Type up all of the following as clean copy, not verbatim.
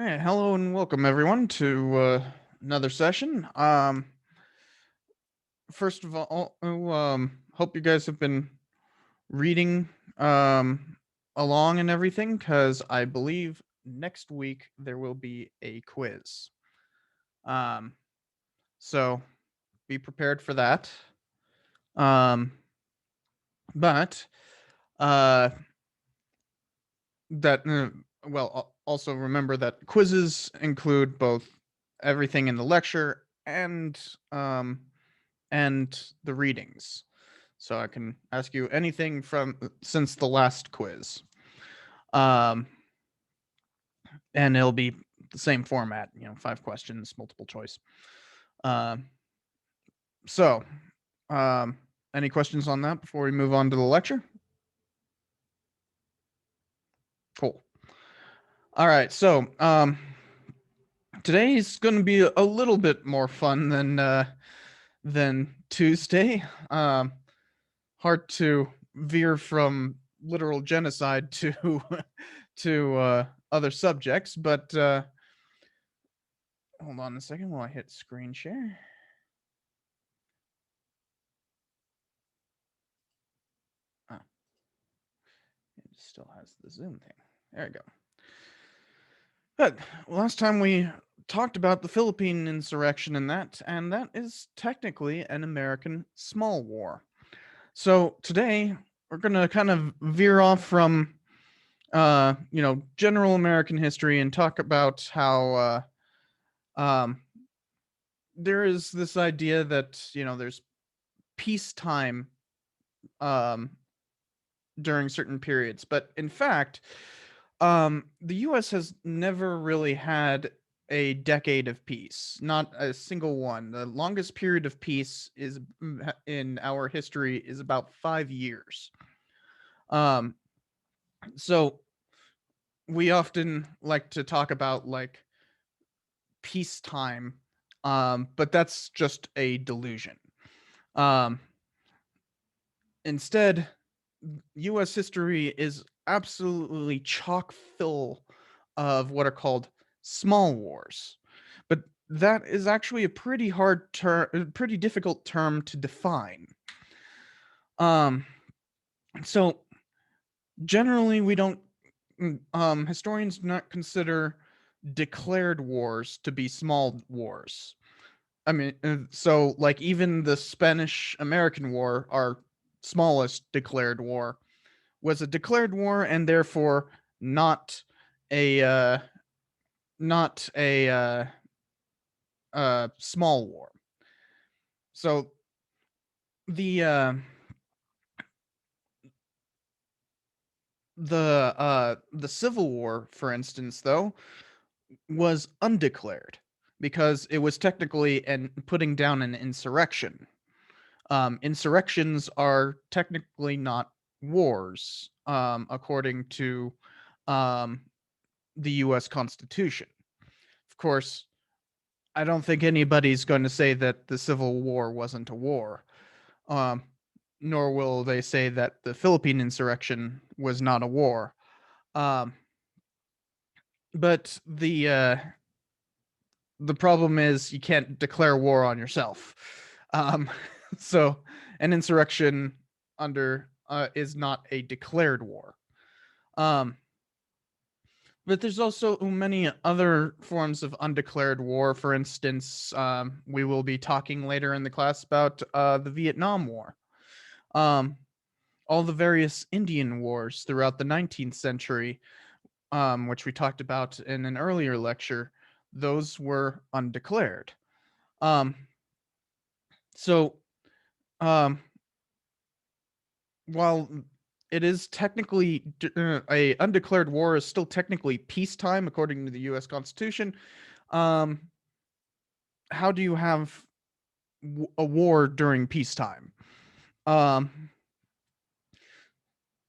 Hey, hello and welcome everyone to another session. First of all, hope you guys have been reading um, along and everything, because I believe next week there will be a quiz. Um, so be prepared for that. Um, but uh, that also remember that quizzes include both everything in the lecture and the readings. So I can ask you anything from since the last quiz. Um, and it'll be the same format, 5 questions, multiple choice. Um, so, um, any questions on that before we move on to the lecture? Cool. All right. So, today's going to be a little bit more fun than Tuesday. Hard to veer from literal genocide to to other subjects, but hold on a second while I hit screen share. Oh, it still has the zoom thing. There we go. But last time we talked about the Philippine insurrection and that is technically an American small war. So today we're gonna kind of veer off from general American history and talk about how um, there is this idea that there's peacetime um, during certain periods, but in fact, the U.S. has never really had a decade of peace, not a single one. The longest period of peace is in our history is about 5 years. Um, so we often like to talk about like peacetime, but that's just a delusion. Um, Instead, US history is absolutely chock full of what are called small wars. But that is actually a pretty difficult term to define. Um, so generally we don't historians do not consider declared wars to be small wars. I mean, so like even the Spanish American War, our smallest declared war, was a declared war and therefore not a uh, not a small war. So the uh, the Civil War, for instance, though, was undeclared because it was technically and putting down an insurrection. Insurrections are technically not wars, according to um, the U.S. Constitution. Of course, I don't think anybody's going to say that the Civil War wasn't a war, um, nor will they say that the Philippine insurrection was not a war. Um, but the problem is you can't declare war on yourself. Um, so an insurrection under is not a declared war. Um, but there's also many other forms of undeclared war. For instance, we will be talking later in the class about the Vietnam War, um, all the various Indian wars throughout the 19th century, which we talked about in an earlier lecture. Those were undeclared. Um, so, um, while it is technically a undeclared war is still technically peacetime according to the U.S. Constitution. Um, how do you have a war during peacetime? Um,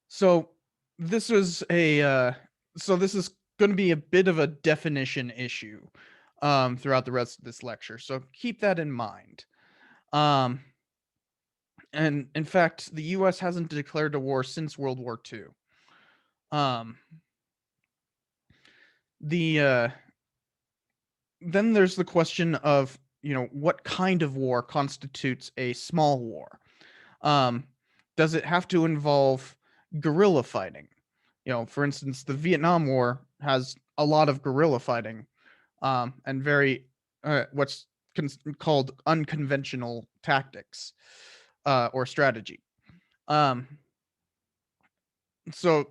so this was a this is going to be a bit of a definition issue throughout the rest of this lecture. So keep that in mind. Um, and in fact, the U.S. hasn't declared a war since World War II. Um, the then there's the question of, what kind of war constitutes a small war? Um, does it have to involve guerrilla fighting? For instance, the Vietnam War has a lot of guerrilla fighting, and very what's called unconventional tactics, or strategy. Um,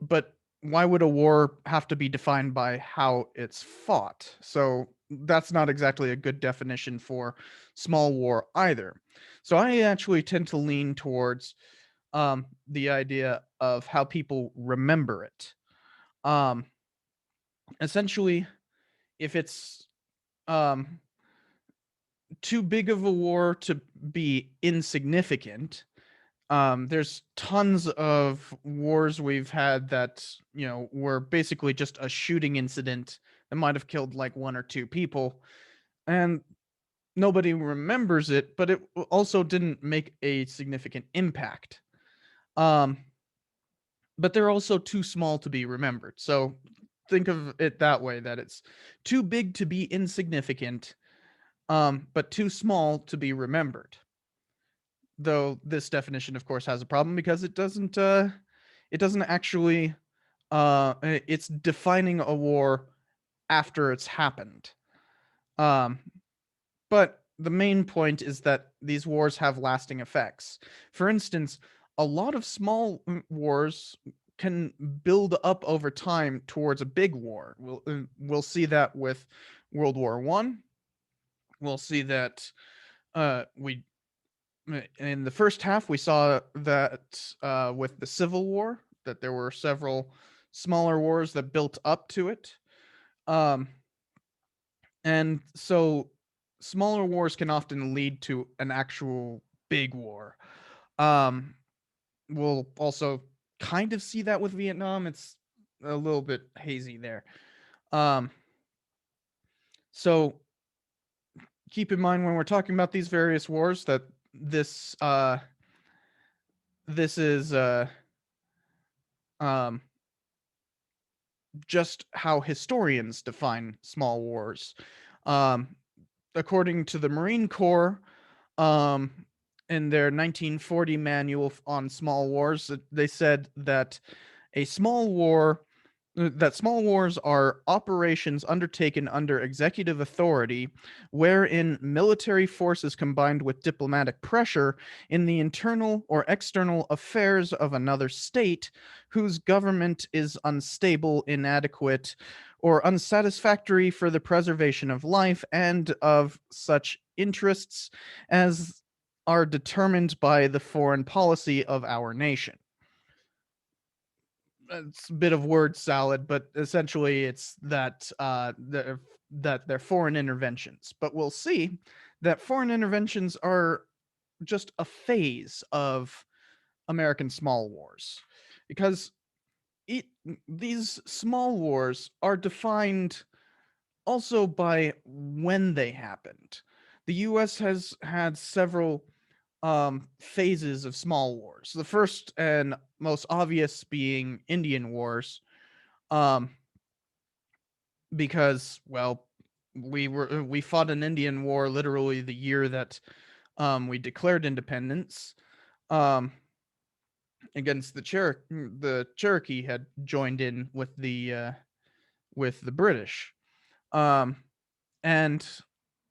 but why would a war have to be defined by how it's fought? So that's not exactly a good definition for small war either. So I actually tend to lean towards the idea of how people remember it. Um, Essentially, if it's um, too big of a war to be insignificant, there's tons of wars we've had that, were basically just a shooting incident that might have killed like one or two people, and nobody remembers it, but it also didn't make a significant impact. Um, but they're also too small to be remembered. So think of it that way, that it's too big to be insignificant, but too small to be remembered. Though this definition, of course, has a problem because it doesn't actually it's defining a war after it's happened. Um, but the main point is that these wars have lasting effects. For instance, a lot of small wars can build up over time towards a big war. We'll see that with World War One. We'll see that we in the first half we saw that with the Civil War, that there were several smaller wars that built up to it. Um, and so smaller wars can often lead to an actual big war. Um, we'll also kind of see that with Vietnam. It's a little bit hazy there. Um, so keep in mind when we're talking about these various wars that this is um, just how historians define small wars. Um, According to the Marine Corps, um, in their 1940 manual on small wars, they said that a small war that small wars are operations undertaken under executive authority wherein military forces combined with diplomatic pressure in the internal or external affairs of another state whose government is unstable, inadequate, or unsatisfactory for the preservation of life and of such interests as are determined by the foreign policy of our nation. It's a bit of word salad, but essentially it's that that they're foreign interventions. But we'll see that foreign interventions are just a phase of American small wars, because it, these small wars are defined also by when they happened. The U.S. has had several phases of small wars. The first and most obvious being Indian Wars, um, because well, we fought an Indian War literally the year that we declared independence. Um, Against the Cherokee had joined in with the British. Um, and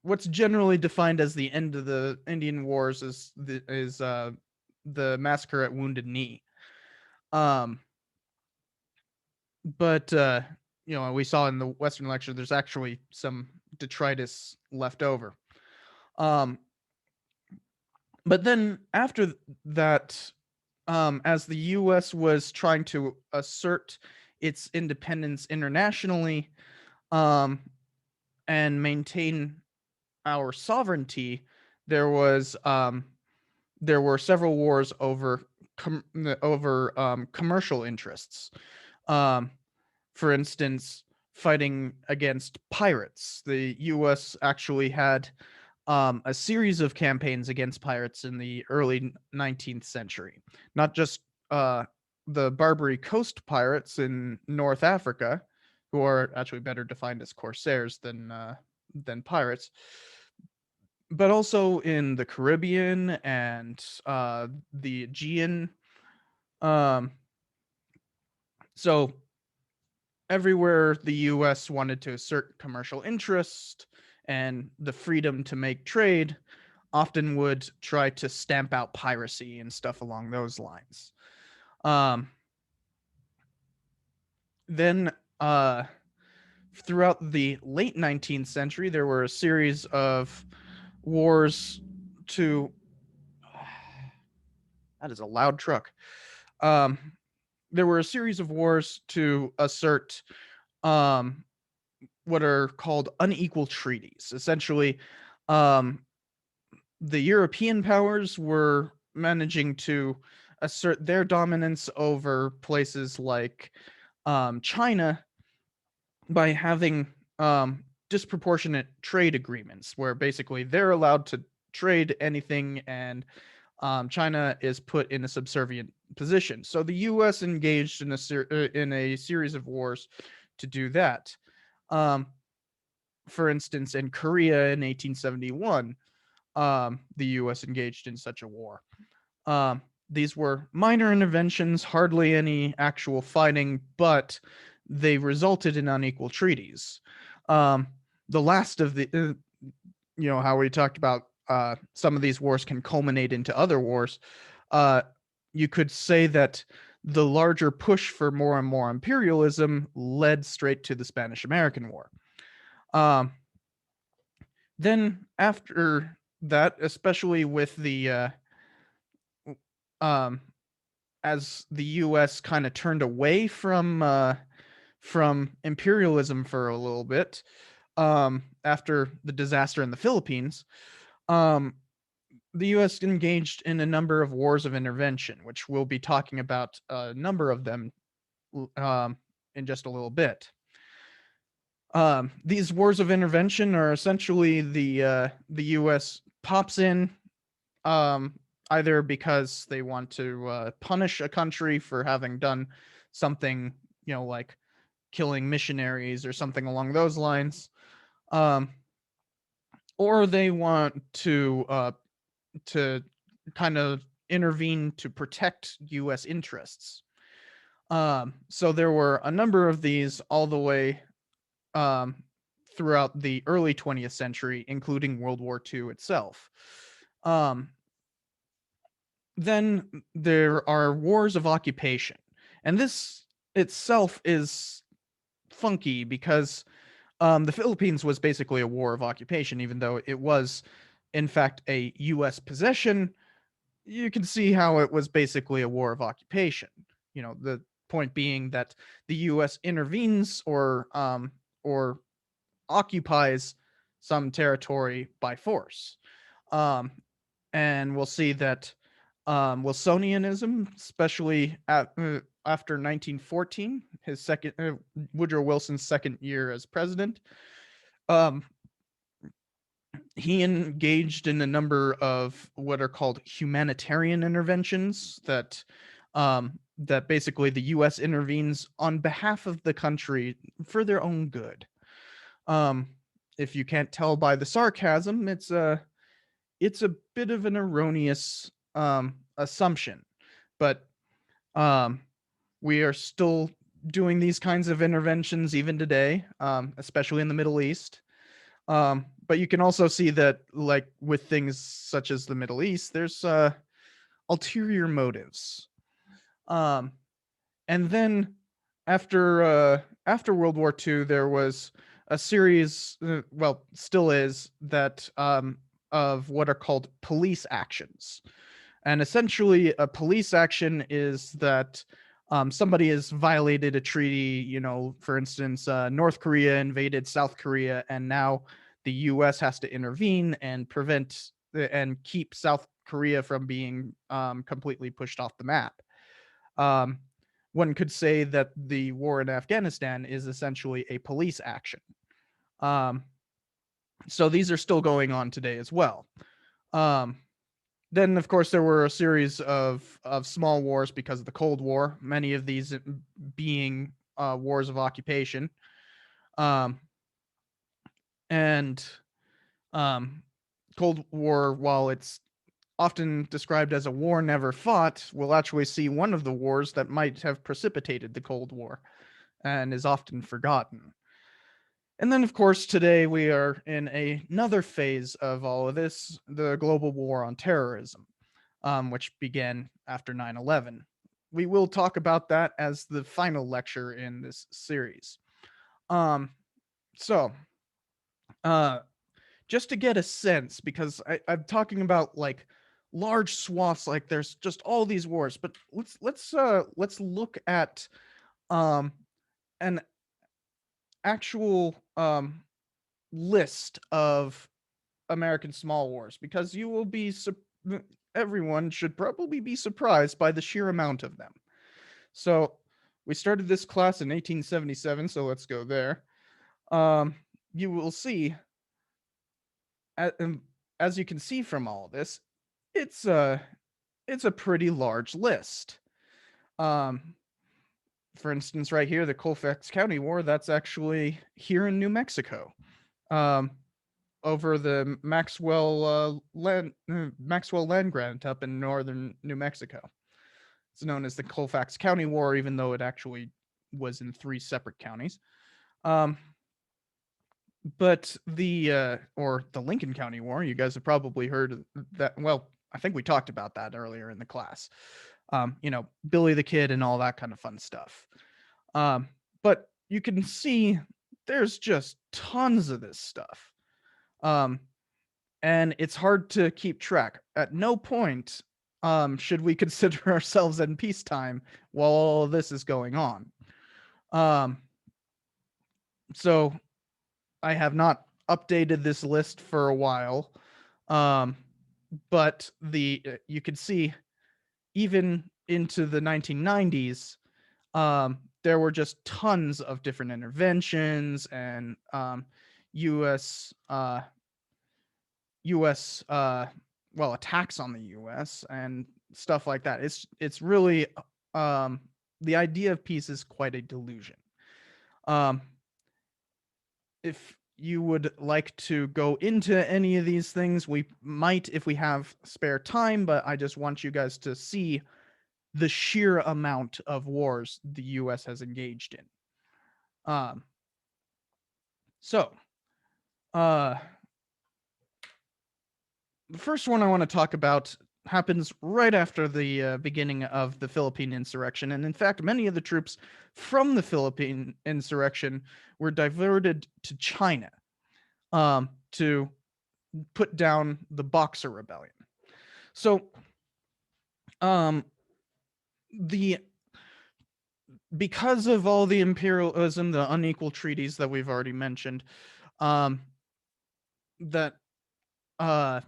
what's generally defined as the end of the Indian Wars the massacre at Wounded Knee. Um, but we saw in the Western lecture there's actually some detritus left over. Um, but then after that, as the U.S. was trying to assert its independence internationally, um, and maintain our sovereignty, there was there were several wars over commercial interests. Um, for instance, fighting against pirates. The U.S. actually had a series of campaigns against pirates in the early 19th century. Not just the Barbary Coast pirates in North Africa, who are actually better defined as corsairs than than pirates, but also in the Caribbean and the Aegean. Um, so everywhere the U.S. wanted to assert commercial interest and the freedom to make trade, often would try to stamp out piracy and stuff along those lines. Um, then, throughout the late 19th century, there were a series of wars to. That is a loud truck. Um, there were a series of wars to assert um, what are called unequal treaties. Essentially, um, the European powers were managing to assert their dominance over places like China by having disproportionate trade agreements, where basically they're allowed to trade anything and China is put in a subservient position. So the U.S. engaged in a series of wars to do that. Um, for instance, in Korea in 1871, the U.S. engaged in such a war. Um, these were minor interventions, hardly any actual fighting, but they resulted in unequal treaties. Um, the last of the, how we talked about some of these wars can culminate into other wars. Uh, you could say that the larger push for more and more imperialism led straight to the Spanish American War. Um, then after that, especially with the um, as the U.S. kind of turned away from imperialism for a little bit after the disaster in the Philippines, um, the U.S. engaged in a number of wars of intervention, which we'll be talking about a number of them in just a little bit. These wars of intervention are essentially the U.S. pops in um, either because they want to punish a country for having done something, like killing missionaries or something along those lines, um, or they want to kind of intervene to protect U.S. interests. So there were a number of these all the way um, throughout the early 20th century, including World War II itself. Um, then there are wars of occupation. And this itself is funky because the Philippines was basically a war of occupation, even though it was, in fact, a U.S. possession. You can see how it was basically a war of occupation. The point being that the U.S. intervenes or occupies some territory by force. Um, and we'll see that Wilsonianism, especially after 1914, his second Woodrow Wilson's second year as president, um, he engaged in a number of what are called humanitarian interventions that basically the U.S. intervenes on behalf of the country for their own good. Um, if you can't tell by the sarcasm, it's a bit of an erroneous assumption, but um, we are still doing these kinds of interventions even today, especially in the Middle East. But you can also see that, like with things such as the Middle East, there's ulterior motives. Um, and then after World War II, there was a series, well, still is, that of what are called police actions. And essentially, a police action is that somebody has violated a treaty. For instance, North Korea invaded South Korea, and now the U.S. has to intervene and prevent and keep South Korea from being completely pushed off the map. Um, one could say that the war in Afghanistan is essentially a police action. Um, so these are still going on today as well. Um, then, of course, there were a series of small wars because of the Cold War, many of these being wars of occupation. Um, And um, Cold War, while it's often described as a war never fought, we'll actually see one of the wars that might have precipitated the Cold War and is often forgotten. And then, of course, today we are in another phase of all of this, the global war on terrorism, which began after 9/11. We will talk about that as the final lecture in this series. Um, so, uh, just to get a sense, because I'm talking about like large swaths, like there's just all these wars, but let's look at um, an actual list of American small wars, because you will be everyone should probably be surprised by the sheer amount of them. So we started this class in 1877, so let's go there. You will see, as you can see from all this, it's a it's a pretty large list. Um, for instance, right here, the Colfax County War, that's actually here in New Mexico. Um, over the Maxwell land grant up in northern New Mexico. It's known as the Colfax County War, even though it actually was in 3 separate counties. Um, but the Lincoln County War, you guys have probably heard that. Well, I think we talked about that earlier in the class. Billy the Kid and all that kind of fun stuff. But you can see there's just tons of this stuff. And it's hard to keep track. At no point should we consider ourselves in peacetime while all of this is going on. Um, so I have not updated this list for a while, but you can see even into the 1990s, there were just tons of different interventions and U.S. U.S. Attacks on the U.S. and stuff like that. It's really the idea of peace is quite a delusion. Um, if you would like to go into any of these things, we might if we have spare time, but I just want you guys to see the sheer amount of wars the U.S. has engaged in. Um, so, uh, the first one I want to talk about happens right after the beginning of the Philippine insurrection. And in fact, many of the troops from the Philippine insurrection were diverted to China to put down the Boxer Rebellion. So, um, the because of all the imperialism, the unequal treaties that we've already mentioned, that a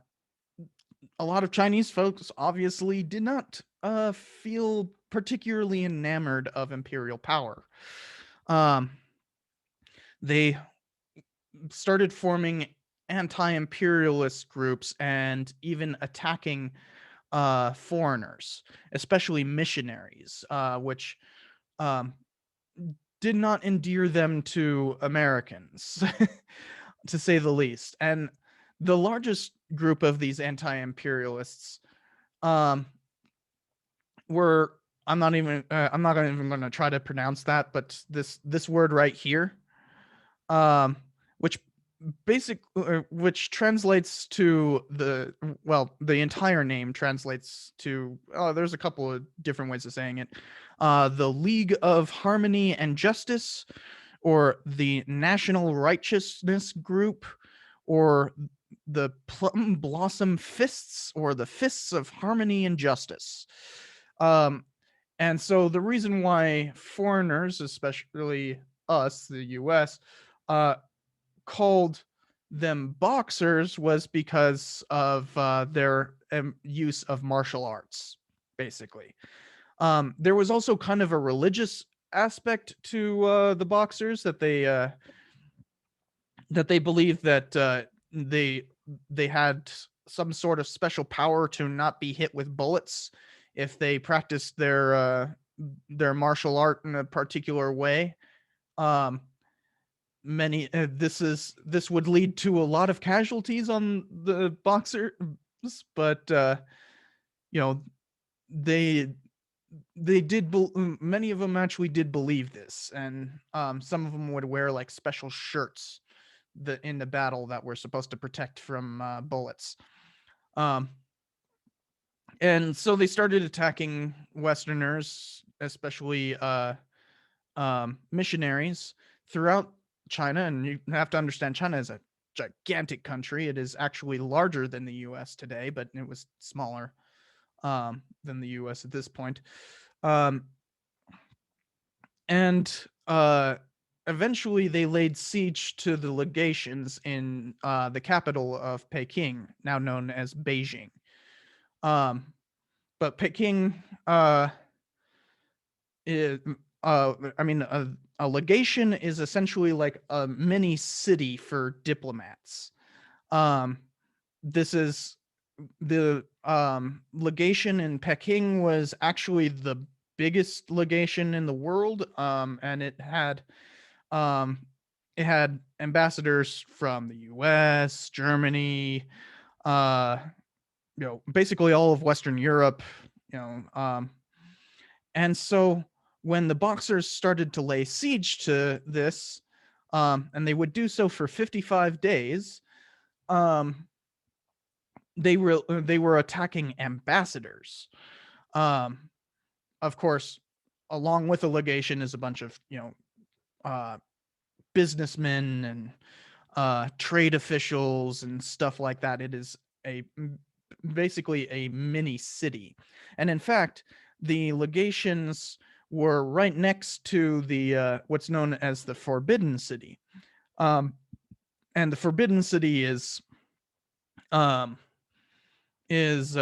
lot of Chinese folks obviously did not feel particularly enamored of imperial power. They started forming anti-imperialist groups and even attacking foreigners, especially missionaries, which um, did not endear them to Americans, to say the least. And the largest group of these anti-imperialists um, were I'm not even going to try to pronounce that, but this word right here, um, which which translates to the entire name translates to, there's a couple of different ways of saying it, the League of Harmony and Justice, or the National Righteousness Group, or the Plum Blossom Fists, or the Fists of Harmony and Justice. And so the reason why foreigners, especially us, the US, called them boxers was because of their use of martial arts, basically. There was also kind of a religious aspect to the boxers, that they believed that they had some sort of special power to not be hit with bullets if they practiced their martial art in a particular way. Um, many this would lead to a lot of casualties on the Boxers, but you know they many of them actually did believe this, and some of them would wear like special shirts in the battle that were supposed to protect from bullets. Um, and so they started attacking Westerners, especially missionaries throughout China. And you have to understand, China is a gigantic country. It is actually larger than the U.S. today, but it was smaller than the U.S. at this point. Um, and eventually they laid siege to the legations in the capital of Peking, now known as Beijing. But Peking is, I mean, a legation is essentially like a mini city for diplomats. Um, this is the legation in Peking was actually the biggest legation in the world, and um, it had ambassadors from the U.S., Germany, uh, basically all of Western Europe, you know, and so when the Boxers started to lay siege to this, and they would do so for 55 days, um, they were attacking ambassadors. Um, of course, along with the legation is a bunch of uh, businessmen and trade officials and stuff like that. It is basically a mini city, and in fact, the legations were right next to the what's known as the Forbidden City, um, and the Forbidden City um, is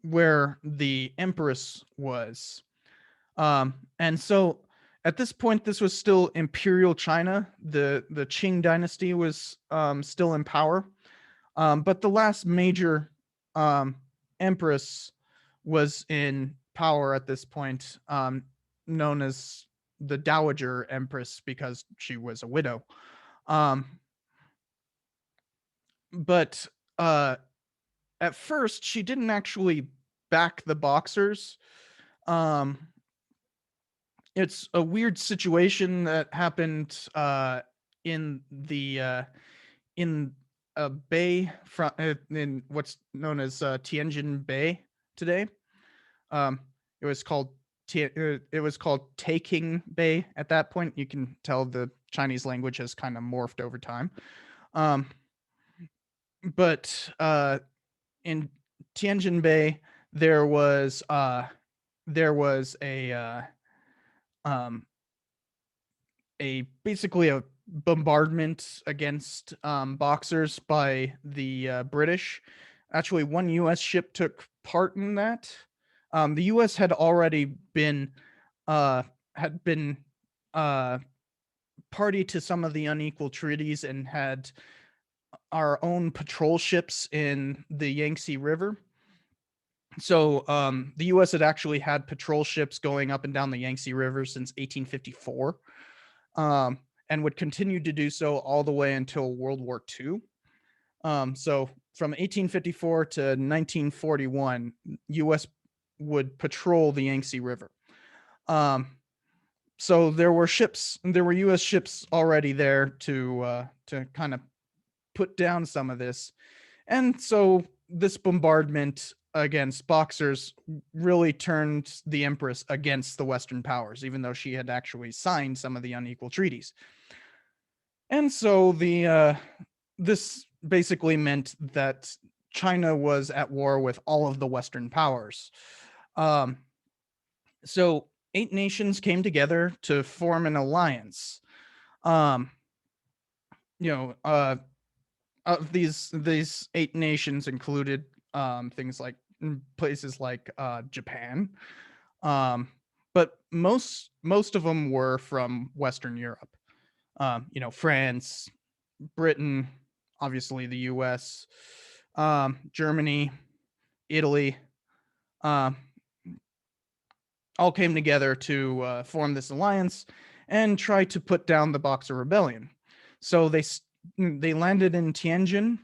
where the Empress was. And so at this point, this was still Imperial China. The Qing dynasty was still in power. But the last major empress was in power at this point, known as the Dowager Empress because she was a widow. But at first, she didn't actually back the Boxers. Um, it's a weird situation that happened in the in a bay in what's known as Tianjin Bay today. Um, it was called it was called Taking Bay at that point. You can tell the Chinese language has kind of morphed over time. Um, but in Tianjin Bay, there was um, a basically a bombardment against Boxers by the British. Actually, one U.S. ship took part in that. The U.S. had already been uh, had been uh, party to some of the unequal treaties and had our own patrol ships in the Yangtze River. So the U.S. had actually had patrol ships going up and down the Yangtze River since 1854. And would continue to do so all the way until World War II. So from 1854 to 1941, U.S. would patrol the Yangtze River. So there were U.S. ships already there to kind of put down some of this, and so this bombardment against Boxers really turned the Empress against the Western powers, even though she had actually signed some of the unequal treaties. And so this basically meant that China was at war with all of the Western powers. Um, so 8 nations came together to form an alliance. Um, you know, of these 8 nations included things like places like Japan, but most of them were from Western Europe. France, Britain, obviously the U.S., Germany, Italy, all came together to form this alliance, and try to put down the Boxer Rebellion. So they landed in Tianjin,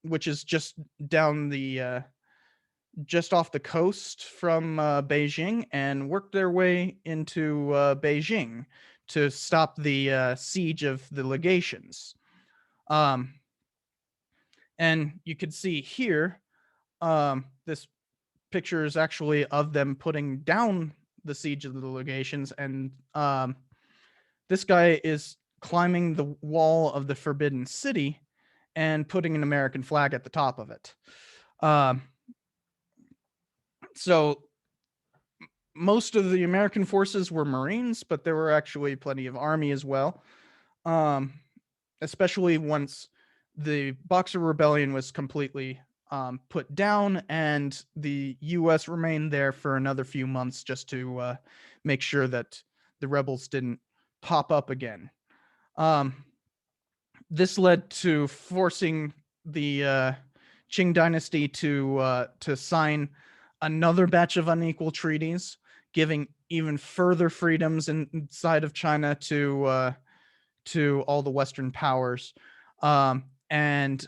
which is just down the just off the coast from Beijing, and worked their way into Beijing to stop the siege of the legations. Um, and you could see here, this picture is actually of them putting down the siege of the legations, and this guy is climbing the wall of the Forbidden City and putting an American flag at the top of it. Um, so most of the American forces were Marines, but there were actually plenty of Army as well. Especially once the Boxer Rebellion was completely put down, and the U.S. remained there for another few months just to make sure that the rebels didn't pop up again. This led to forcing the Qing dynasty to sign another batch of unequal treaties, giving even further freedoms inside of China to all the Western powers, and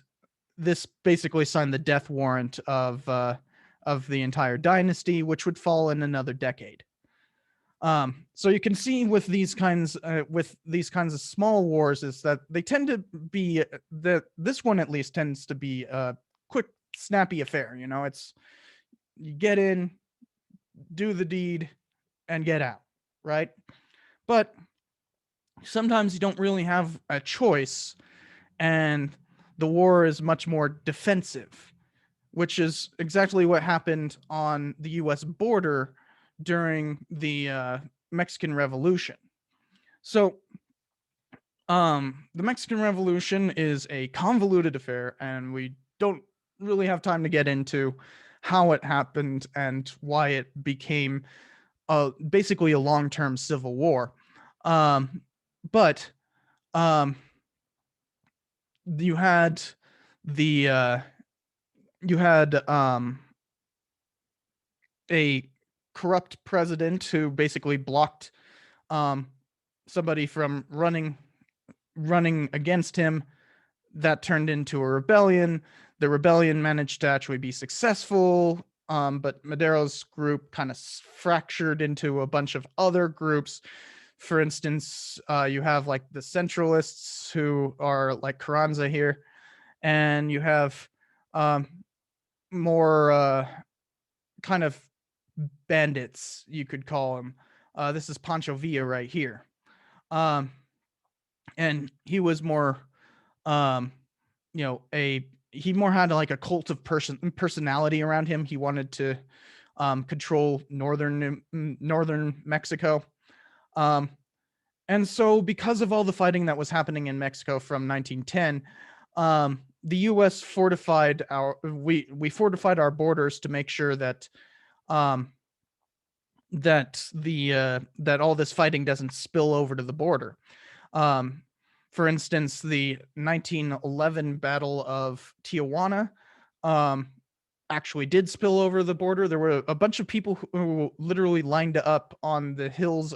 this basically signed the death warrant of the entire dynasty, which would fall in another decade. So you can see with these kinds of small wars is that they tend to be that this one at least tends to be a quick, snappy affair. You know, it's you get in, do the deed, and get out, right? But sometimes you don't really have a choice, and the war is much more defensive, which is exactly what happened on the U.S. border during the Mexican Revolution. So, the Mexican Revolution is a convoluted affair, and we don't really have time to get into how it happened and why it became basically a long-term civil war. But um, you had the you had a corrupt president who basically blocked um, somebody from running against him. That turned into a rebellion. The rebellion managed to actually be successful, but Madero's group kind of fractured into a bunch of other groups. For instance, you have like the centralists who are like Carranza here, and you have um, more kind of bandits, you could call them. This is Pancho Villa right here. Um, and he was more, um, he more had like a cult of personality around him. He wanted to control northern Mexico. Um, and so because of all the fighting that was happening in Mexico from 1910, the U.S. fortified we fortified our borders to make sure that um, that all this fighting doesn't spill over to the border. Um, for instance, the 1911 Battle of Tijuana um, actually did spill over the border. There were a bunch of people who literally lined up on the hills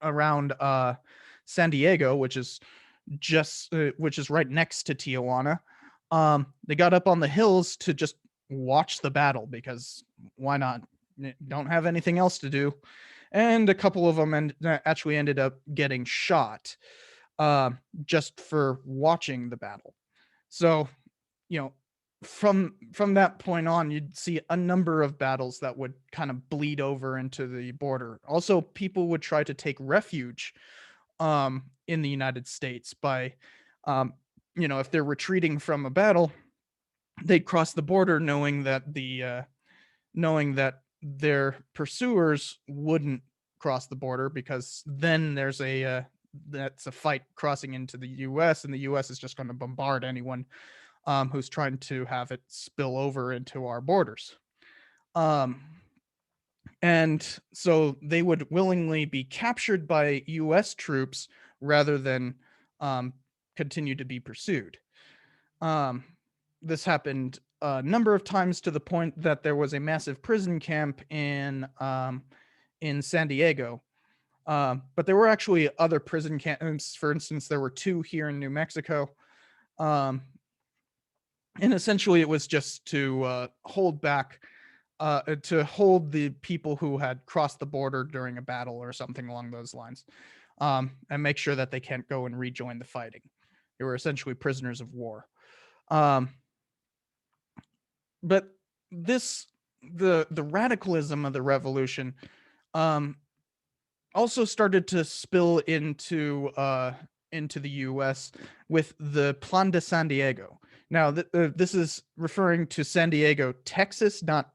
around San Diego, which is right next to Tijuana. They got up on the hills to just watch the battle because why not? Don't have anything else to do. And a couple of them actually ended up getting shot uh, just for watching the battle. So, you know, from that point on, you'd see a number of battles that would kind of bleed over into the border. Also, people would try to take refuge in the United States by, if they're retreating from a battle, they'd cross the border knowing that their pursuers wouldn't cross the border, because then there's that's a fight crossing into the U.S., and the U.S. is just going to bombard anyone who's trying to have it spill over into our borders. And so they would willingly be captured by U.S. troops rather than continue to be pursued. This happened a number of times, to the point that there was a massive prison camp in San Diego, But there were actually other prison camps. For instance, there were 2 here in New Mexico. Um, and essentially, it was just to hold back, to hold the people who had crossed the border during a battle or something along those lines, and make sure that they can't go and rejoin the fighting. They were essentially prisoners of war. Um, but this the radicalism of the revolution um, also started to spill into the U.S. with the Plan de San Diego. Now, this is referring to San Diego, Texas, not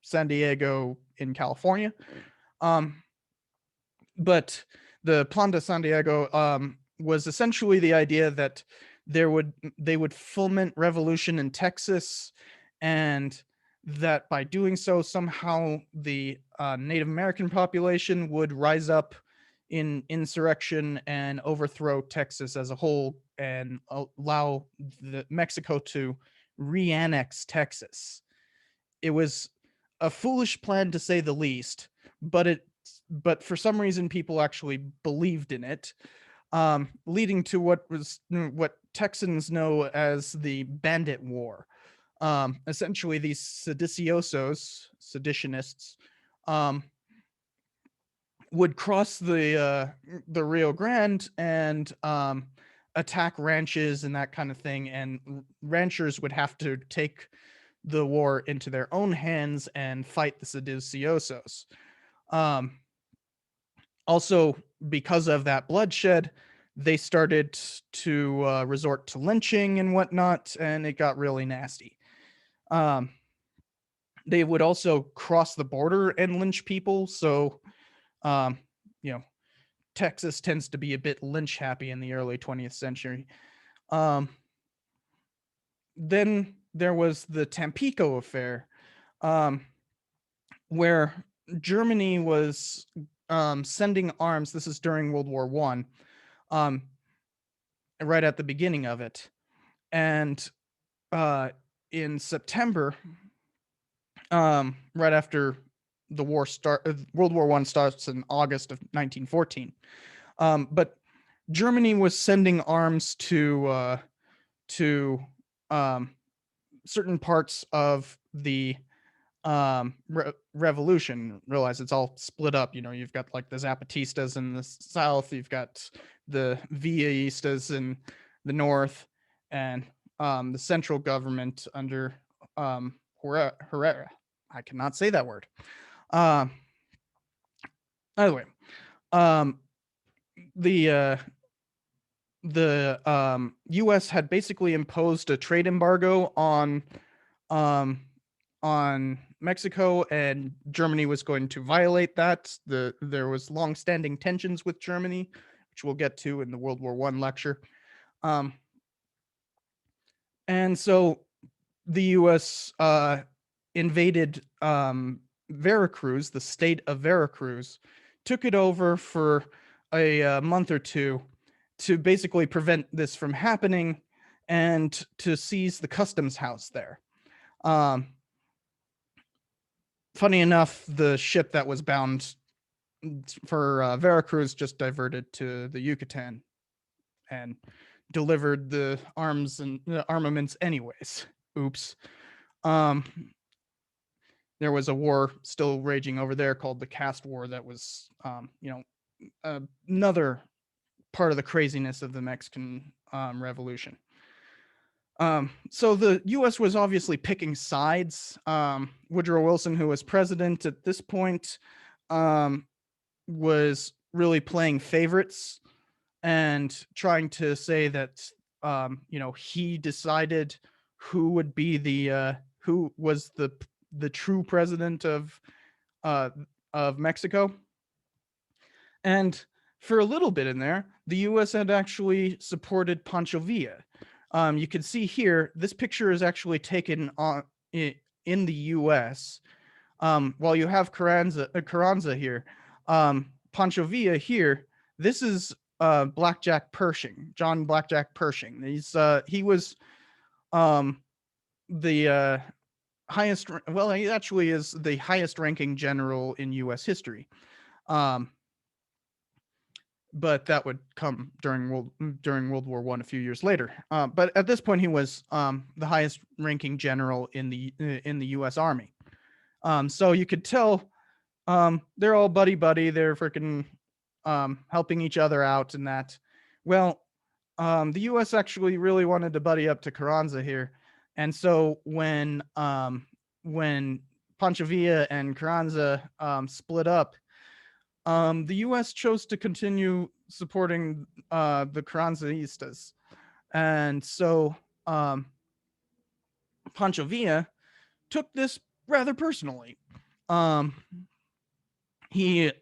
San Diego in California. Um, but the Plan de San Diego was essentially the idea that they would foment revolution in Texas, and that by doing so, somehow the Native American population would rise up in insurrection and overthrow Texas as a whole, and allow Mexico to re-annex Texas. It was a foolish plan to say the least, but for some reason people actually believed in it, leading to what Texans know as the Bandit War. Essentially, these seditionists, um, would cross the Rio Grande and attack ranches and that kind of thing, and ranchers would have to take the war into their own hands and fight the sediciosos. Um, Also, because of that bloodshed, they started to resort to lynching and whatnot, and it got really nasty. Um, they would also cross the border and lynch people. So, um, you know, Texas tends to be a bit lynch happy in the early 20th century. Um, then there was the Tampico affair, um, where Germany was sending arms. This is during World War One, um, right at the beginning of it, and in September, right after the war World War One starts in August of 1914. But Germany was sending arms to um, certain parts of the revolution. Realize it's all split up. You know, you've got like the Zapatistas in the south, you've got the Villaistas in the north, and the central government under Herrera. I cannot say that word. Um, Anyway, um, the U.S. had basically imposed a trade embargo um, on Mexico, and Germany was going to violate that. There was long-standing tensions with Germany, which we'll get to in the World War One lecture. Um, and so the U.S. Invaded Veracruz, the state of Veracruz, took it over for a month or two to basically prevent this from happening and to seize the customs house there. Um, Funny enough, the ship that was bound for Veracruz just diverted to the Yucatan and delivered the arms and armaments anyways. Oops. Um, there was a war still raging over there called the Caste War that was, another part of the craziness of the Mexican Revolution. So the U.S. was obviously picking sides. Woodrow Wilson, who was president at this point, was really playing favorites and trying to say that he decided who would be who was the true president uh, of Mexico. And for a little bit in there, the U.S. had actually supported Pancho Villa. You can see here, this picture is actually taken in the U.S. While you have Carranza here, Pancho Villa here, this is Blackjack Pershing, John Blackjack Pershing. He was the highest, well, he actually is the highest ranking general in U.S. history. Um, but that would come during World War One a few years later. But at this point, he was the highest ranking general in the U.S. Army. So you could tell they're all buddy buddy. They're freaking helping each other out and that. Well, the U.S. actually really wanted to buddy up to Carranza here, and so when Pancho Villa and Carranza split up, the U.S. chose to continue supporting the Carranzaistas, and so um, Pancho Villa took this rather personally. Um, he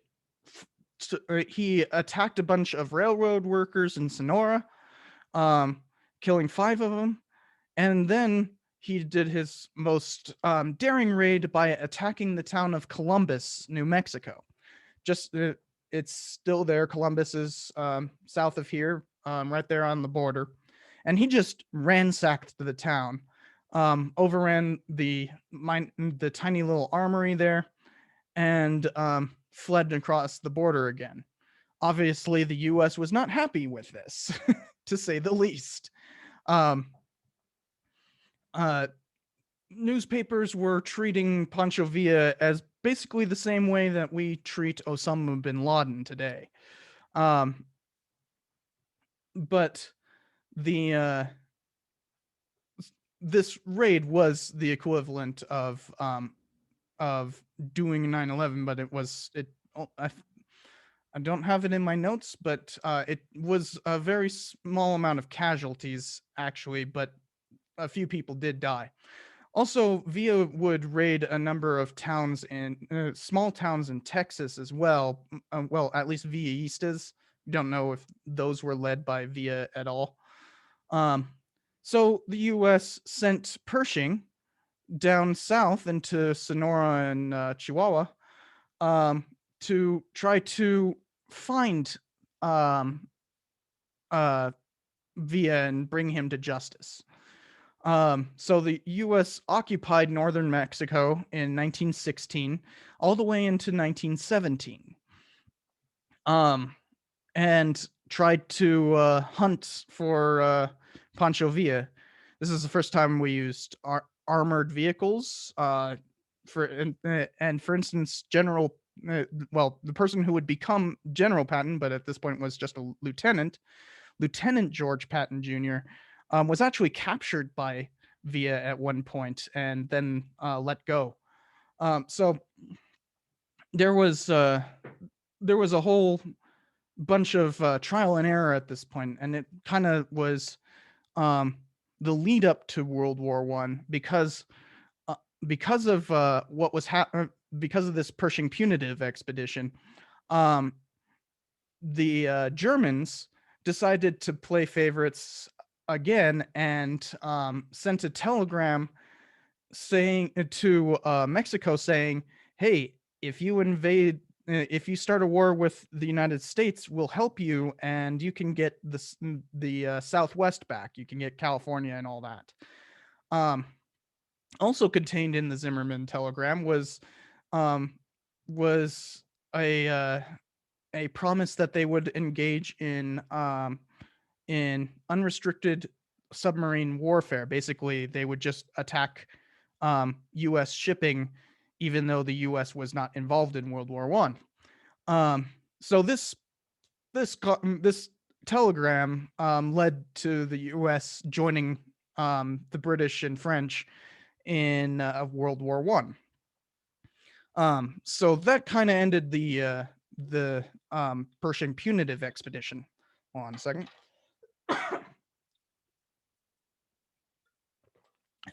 he attacked a bunch of railroad workers in Sonora, killing 5 of them, and then he did his most daring raid by attacking the town of Columbus, New Mexico. Just it's still there. Columbus is south of here, right there on the border, and he just ransacked the town, overran the tiny little armory there, and fled across the border again. Obviously, the U.S. was not happy with this, to say the least. Um, uh, Newspapers were treating Pancho Villa as basically the same way that we treat Osama bin Laden today. Um, but the this raid was the equivalent of doing 9/11, but I don't have it in my notes, but it was a very small amount of casualties actually, but a few people did die. Also, Villa would raid a number of towns in small towns in Texas as well. Well, at least Villaistas. Don't know if those were led by Villa at all. Um, so the U.S. sent Pershing down south into Sonora and Chihuahua um, to try to find um, uh, Villa and bring him to justice. So the U.S. occupied northern Mexico in 1916, all the way into 1917, and tried to hunt for Pancho Villa. This is the first time we used armored vehicles. And for instance, the person who would become General Patton, but at this point was just a lieutenant, Lieutenant George Patton Jr., was actually captured by Villa at one point and then let go. So there was a whole bunch of trial and error at this point, and it kind of was the lead up to World War One because of what was because of this Pershing punitive expedition. The Germans decided to play favorites again and sent a telegram saying to Mexico saying, "Hey, if if you start a war with the United States, we'll help you, and you can get the Southwest back. You can get California and all that." Um, Also contained in the Zimmerman telegram um, was a promise that they would engage in unrestricted submarine warfare. Basically, they would just attack U.S. shipping, even though the U.S. was not involved in World War One. So this telegram led to the U.S. joining the British and French in World War One. So that kind of ended the Pershing punitive expedition. Hold on a second.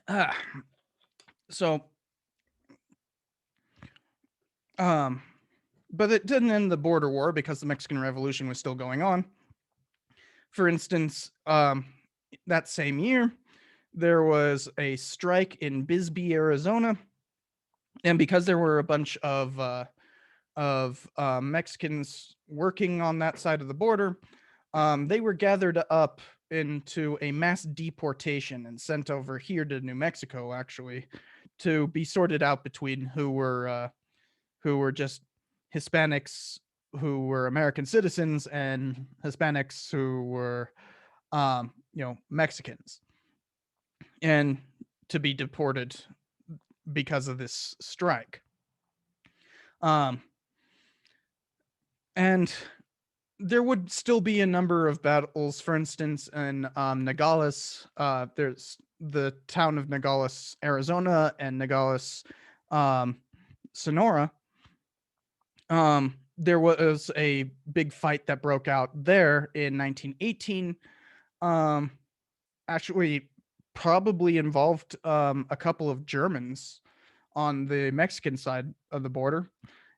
Ah, so, um, but it didn't end the border war because the Mexican Revolution was still going on. For instance, that same year, there was a strike in Bisbee, Arizona, and because there were a bunch of Mexicans working on that side of the border, they were gathered up into a mass deportation and sent over here to New Mexico, actually, to be sorted out between who were just Hispanics who were American citizens and Hispanics who were Mexicans, and to be deported because of this strike. Um, and there would still be a number of battles. For instance, in Nogales, there's the town of Nogales, Arizona, and Nogales, um, Sonora. There was a big fight that broke out there in 1918. Um, Actually, probably involved a couple of Germans on the Mexican side of the border.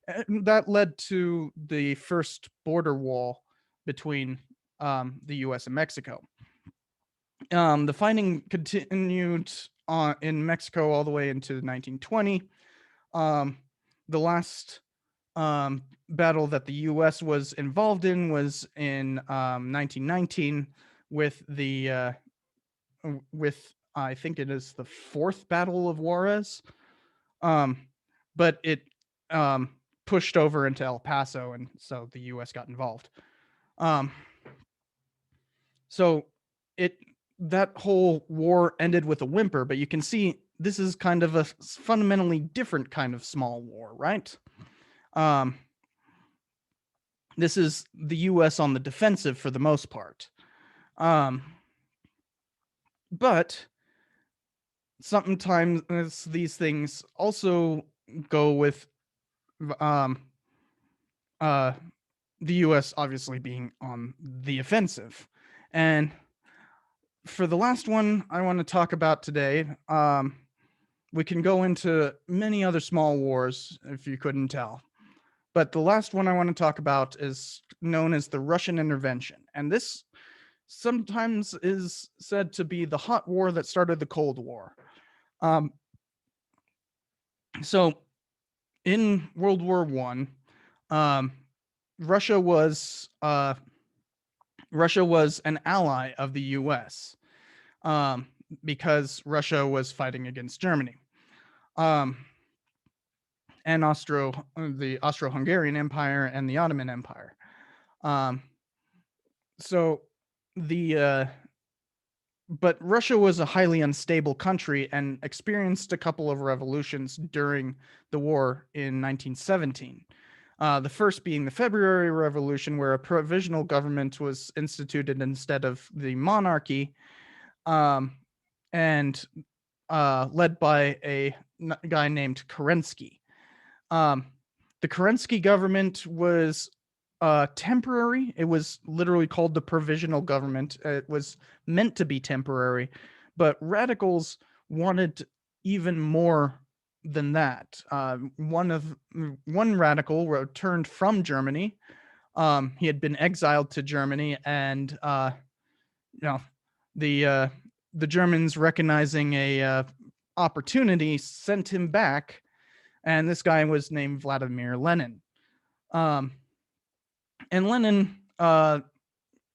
And that led to the first border wall between the US and Mexico. The fighting continued in Mexico all the way into 1920. Um, the last battle that the US was involved in was in 1919 with with I think it is the fourth Battle of Juarez. Um, but it um, pushed over into El Paso, and so the U.S. got involved. Um, so it that whole war ended with a whimper, but you can see this is kind of a fundamentally different kind of small war, right? Um, this is the U.S. on the defensive for the most part. But sometimes these things also go with um, uh, the US obviously being on the offensive. And for the last one I want to talk about today, we can go into many other small wars if you couldn't tell. But the last one I want to talk about is known as the Russian intervention. And this sometimes is said to be the hot war that started the Cold War. Um, so in World War One, um, Russia was uh, Russia was an ally of the U.S. Um, because Russia was fighting against Germany, um, and the Austro-Hungarian Empire and the Ottoman Empire. Um, so the but Russia was a highly unstable country and experienced a couple of revolutions during the war in 1917. The first being the February Revolution, where a provisional government was instituted instead of the monarchy, um, and led by a guy named Kerensky. Um, the Kerensky government was temporary. It was literally called the provisional government. It was meant to be temporary, but radicals wanted even more than that. One radical returned from Germany. He had been exiled to Germany, and you know the Germans, recognizing a opportunity, sent him back. And this guy was named Vladimir Lenin. Um, and Lenin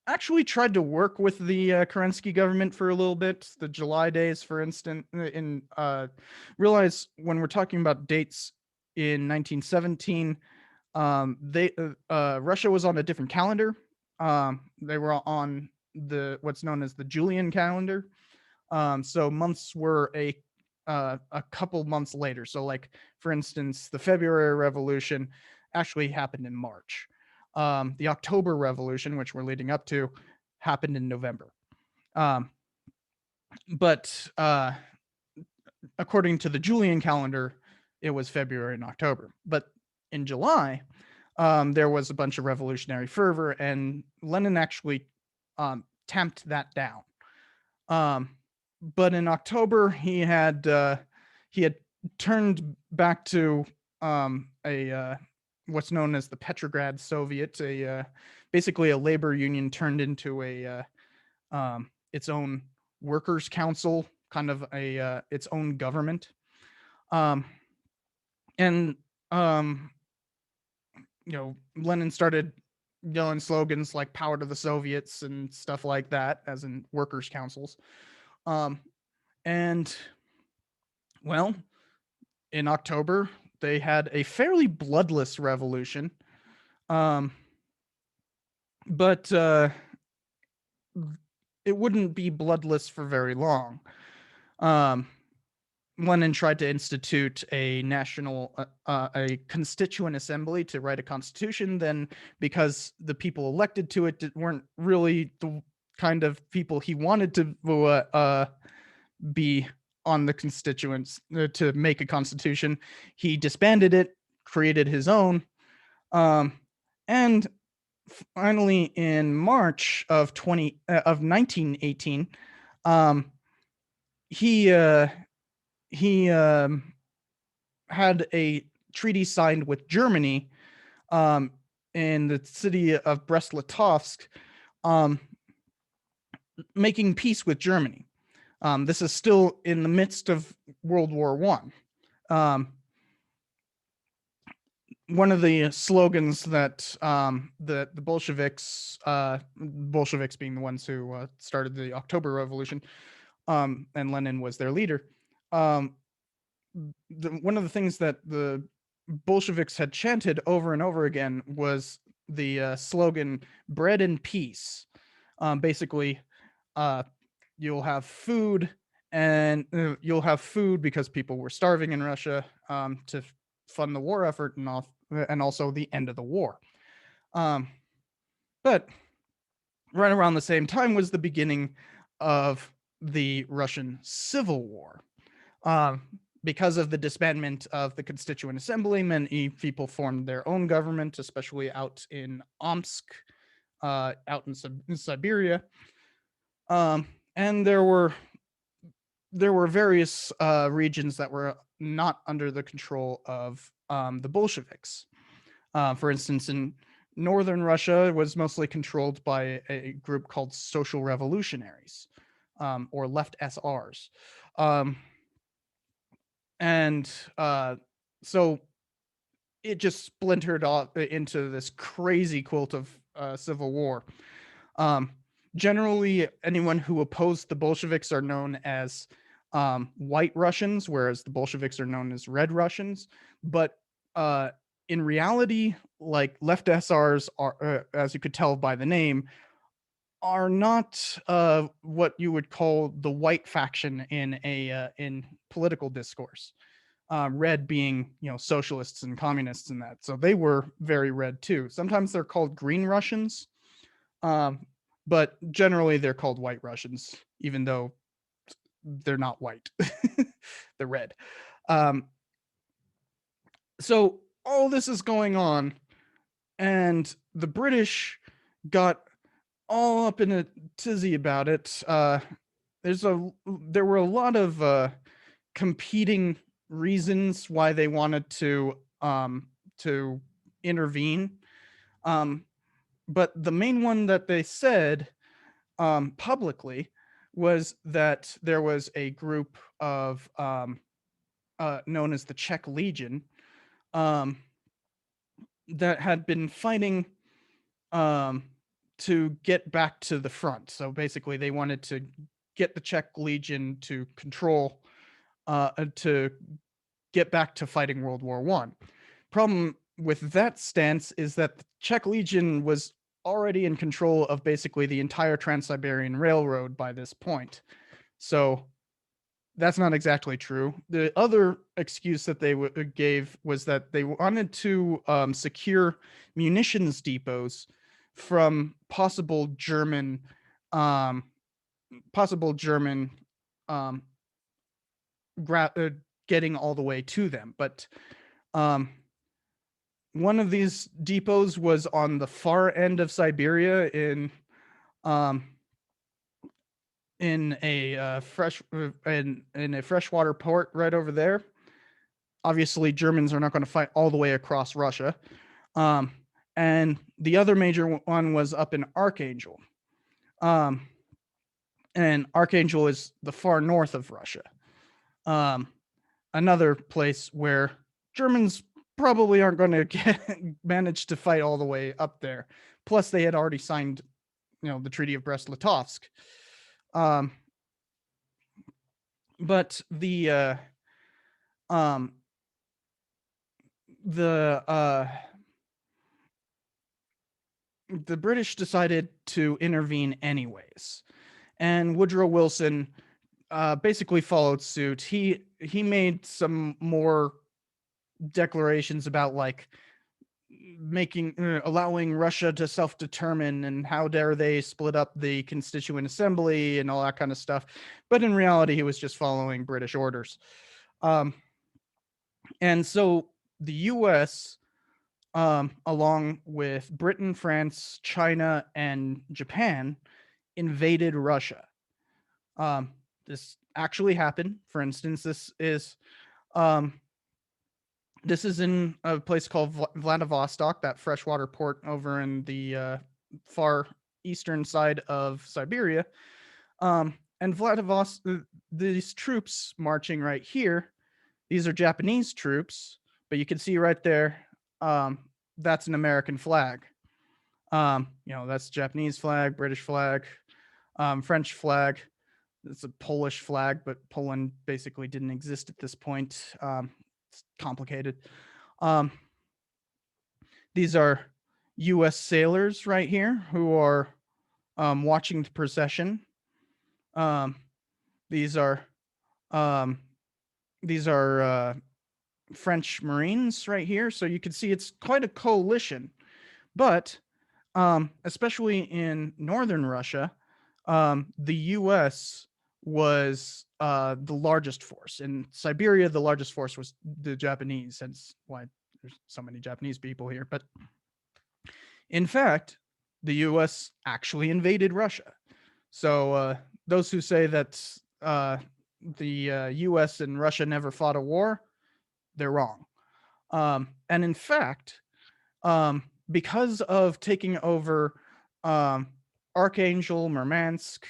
actually tried to work with the Kerensky government for a little bit. The July days, for instance, in realize when we're talking about dates in 1917, they Russia was on a different calendar. They were on what's known as the Julian calendar. So months were a couple months later. So, like for instance, the February Revolution actually happened in March. The October Revolution, which we're leading up to, happened in November. Um, but according to the Julian calendar, it was February and October. But in July, there was a bunch of revolutionary fervor, and Lenin actually tamped that down. But in October, he had turned back to a what's known as the Petrograd Soviet, basically a labor union turned into its own workers' council, kind of its own government. Um, and um, Lenin started yelling slogans like "Power to the Soviets" and stuff like that, as in workers' councils. And well, in October, they had a fairly bloodless revolution. Um, but it wouldn't be bloodless for very long. Um, Lenin tried to institute a constituent assembly to write a constitution. Then, because the people elected to it weren't really the kind of people he wanted to be on the constituents to make a constitution, he disbanded it, created his own, and finally in March of 1918, um, he he had a treaty signed with Germany um, in the city of Brest-Litovsk, um, making peace with Germany. This is still in the midst of World War One. One of the slogans that the Bolsheviks being the ones who started the October Revolution, and Lenin was their leader. One of the things that the Bolsheviks had chanted over and over again was the slogan "Bread and Peace." Basically, you'll have food, and you'll have food because people were starving in Russia to fund the war effort and also the end of the war. Um, but right around the same time was the beginning of the Russian Civil War. Because of the disbandment of the Constituent Assembly, many people formed their own government, especially out in Omsk, out in Siberia. And there were various regions that were not under the control of the Bolsheviks. For instance, in northern Russia, it was mostly controlled by a group called Social Revolutionaries, or Left SRs. And so it just splintered off into this crazy quilt of civil war. Generally, anyone who opposed the Bolsheviks are known as white Russians, whereas the Bolsheviks are known as red Russians. But in reality, like left SRs are, as you could tell by the name, are not what you would call the white faction in political discourse. Red being, socialists and communists and that. So they were very red too. Sometimes they're called green Russians, but generally they're called white Russians, even though they're not white. They're red. So all this is going on, and the British got all up in a tizzy about it. There were a lot of competing reasons why they wanted to intervene. But the main one that they said publicly was that there was a group of known as the Czech Legion um, that had been fighting to get back to the front. So basically, they wanted to get the Czech Legion to control to get back to fighting World War One. Problem with that stance is that the Czech Legion was already in control of basically the entire Trans-Siberian Railroad by this point. So that's not exactly true. The other excuse that they gave was that they wanted to secure munitions depots from possible German um, um, getting all the way to them. But um, one of these depots was on the far end of Siberia um, in a freshwater port right over there. Obviously, Germans are not going to fight all the way across Russia. And the other major one was up in Archangel. And Archangel is the far north of Russia. Another place where Germans probably aren't going to manage to fight all the way up there. Plus, they had already signed, the Treaty of Brest-Litovsk. But the the British decided to intervene anyways, and Woodrow Wilson basically followed suit. He made some more declarations about like making allowing Russia to self-determine and how dare they split up the Constituent Assembly and all that kind of stuff. But in reality, he was just following British orders. Um, and so the U.S., along with Britain, France, China, and Japan, invaded Russia. Um, this actually happened. For instance, um, this is in a place called Vladivostok, that freshwater port over in the far eastern side of Siberia. And Vladivostok, these troops marching right here, these are Japanese troops, but you can see right there, um, that's an American flag. That's Japanese flag, British flag, French flag. It's a Polish flag, but Poland basically didn't exist at this point. It's complicated. Um, these are U.S. sailors right here who are watching the procession. Um, these are um, these are French Marines right here, so you can see it's quite a coalition. But especially in northern Russia, the U.S. was the largest force. In Siberia, the largest force was the Japanese, hence why there's so many Japanese people here. But in fact, the U.S. actually invaded Russia. So those who say that the U.S. and Russia never fought a war, they're wrong. And in fact, because of taking over um, Archangel, Murmansk,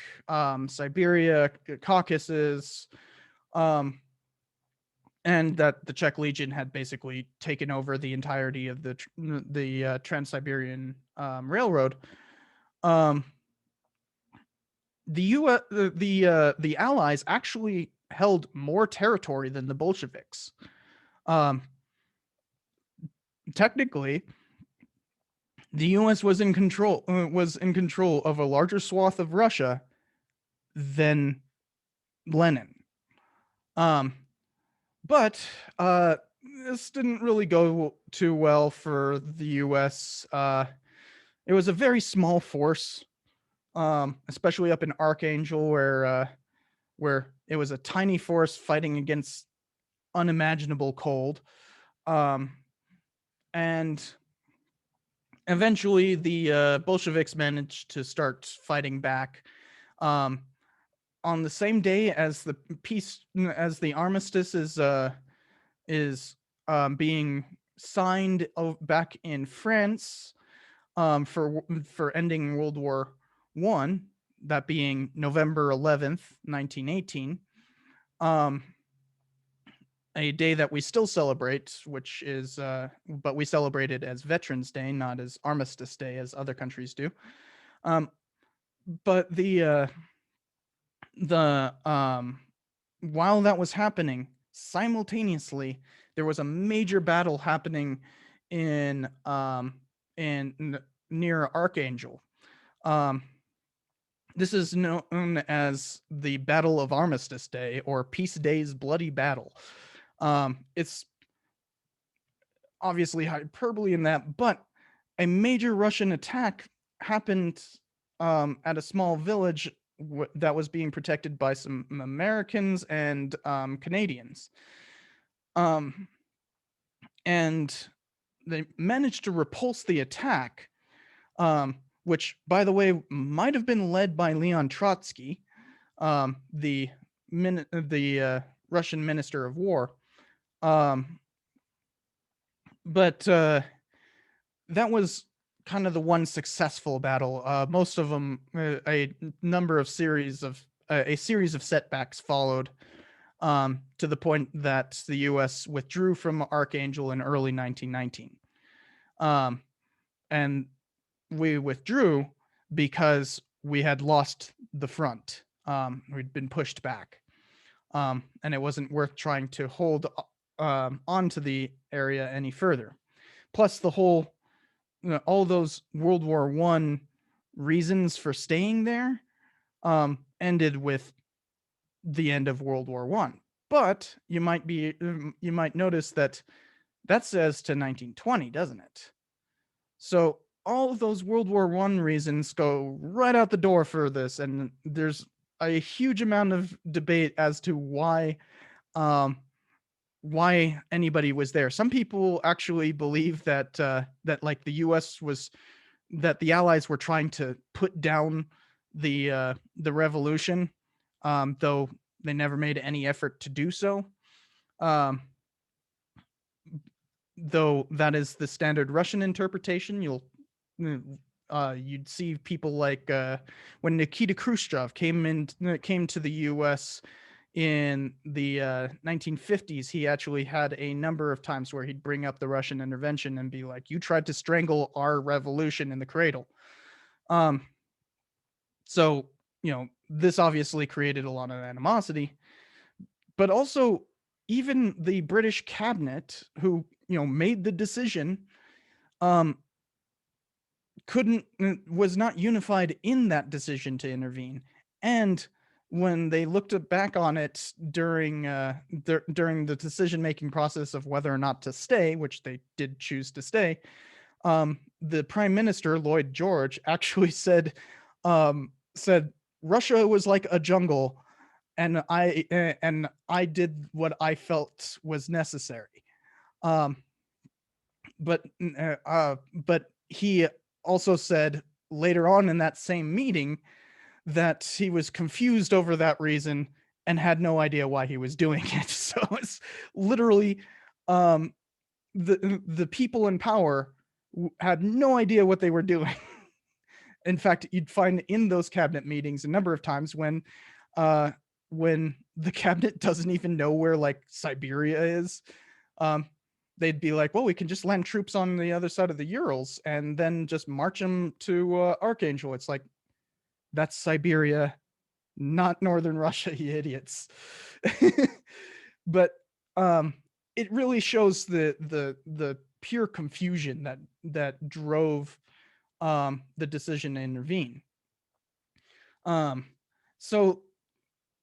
Siberia, Caucasus, um, and that the Czech Legion had basically taken over the entirety of the Trans-Siberian Railroad. Um, the Allies actually held more territory than the Bolsheviks. Um, Technically, the U.S. was in control of a larger swath of Russia than Lenin. Um, but this didn't really go too well for the U.S. It was a very small force, especially up in Archangel, where it was a tiny force fighting against unimaginable cold. And eventually, the Bolsheviks managed to start fighting back. On the same day as the armistice is being signed back in France, for ending World War I, that being November 11th, 1918, a day that we still celebrate, which is but we celebrate it as Veterans Day, not as Armistice Day as other countries do. But the while that was happening, simultaneously there was a major battle happening in near Archangel. This is known as the Battle of Armistice Day, or Peace Day's Bloody Battle. It's obviously hyperbole in that, but a major Russian attack happened at a small village that was being protected by some Americans and Canadians. And they managed to repulse the attack, which, by the way, might have been led by Leon Trotsky, the Russian Minister of War. But that was kind of the one successful battle. Most of them, a series of setbacks followed, to the point that the U.S. withdrew from Archangel in early 1919. And we withdrew because we had lost the front. We'd been pushed back. And it wasn't worth trying to hold onto the area any further. Plus, the whole all those World War One reasons for staying there ended with the end of World War One. But you might notice that that says to 1920, doesn't it? So all of those World War One reasons go right out the door for this, and there's a huge amount of debate as to um, why anybody was there. Some people actually believe that that like the U.S. was that the Allies were trying to put down the revolution, though they never made any effort to do so. Um, though that is the standard Russian interpretation. You'd see people like when Nikita Khrushchev came to the U.S. in the 1950s. He actually had a number of times where he'd bring up the Russian intervention and be like, "You tried to strangle our revolution in the cradle." Um, so this obviously created a lot of animosity, but also even the British cabinet, who made the decision, um, couldn't was not unified in that decision to intervene. And when they looked back on it during the decision making process of whether or not to stay, which they did choose to stay, the Prime Minister Lloyd George actually said Russia was like a jungle, and I did what I felt was necessary. Um, but he also said later on in that same meeting that he was confused over that reason and had no idea why he was doing it. So it's literally um, the people in power had no idea what they were doing. In fact, you'd find in those cabinet meetings a number of times uh, when the cabinet doesn't even know where like Siberia is. Um, they'd be like, "Well, we can just land troops on the other side of the Urals and then just march them to Archangel." It's like, that's Siberia, not northern Russia, you idiots. But um, it really shows the pure confusion that drove the decision to intervene. Um, so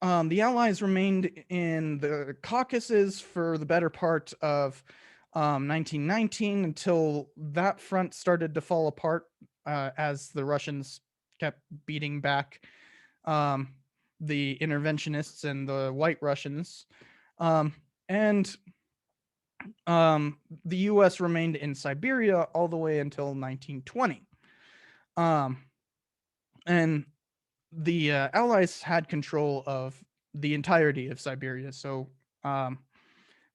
the Allies remained in the Caucasus for the better part of 1919 until that front started to fall apart as the Russians kept beating back um, the interventionists and the White Russians. And the US remained in Siberia all the way until 1920. Um, and the Allies had control of the entirety of Siberia. So um,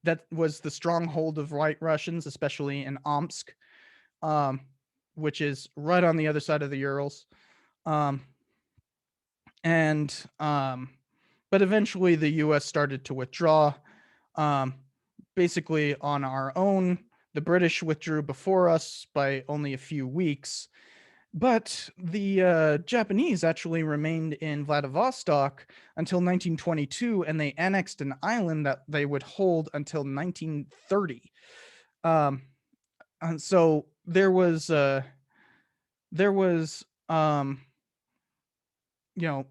that was the stronghold of White Russians, especially in Omsk, um, which is right on the other side of the Urals. Um, and but eventually the U.S. started to withdraw, um, basically on our own. The British withdrew before us by only a few weeks, but the Japanese actually remained in Vladivostok until 1922, and they annexed an island that they would hold until 1930. Um, and so there was you know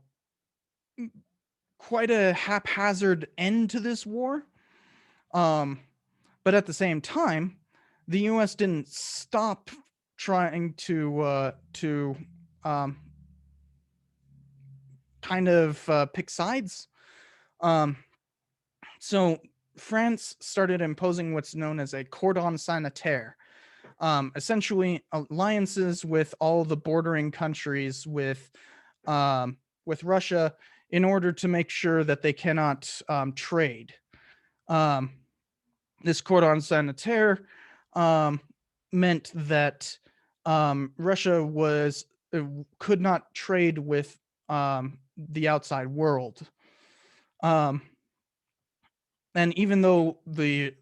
quite a haphazard end to this war. Um, but at the same time, the U.S. didn't stop trying to um, kind of pick sides. Um, so France started imposing what's known as a cordon sanitaire, essentially alliances with all the bordering countries with Russia in order to make sure that they cannot trade. Um, this cordon sanitaire um, meant that Russia could not trade with the outside world. Um, and even though the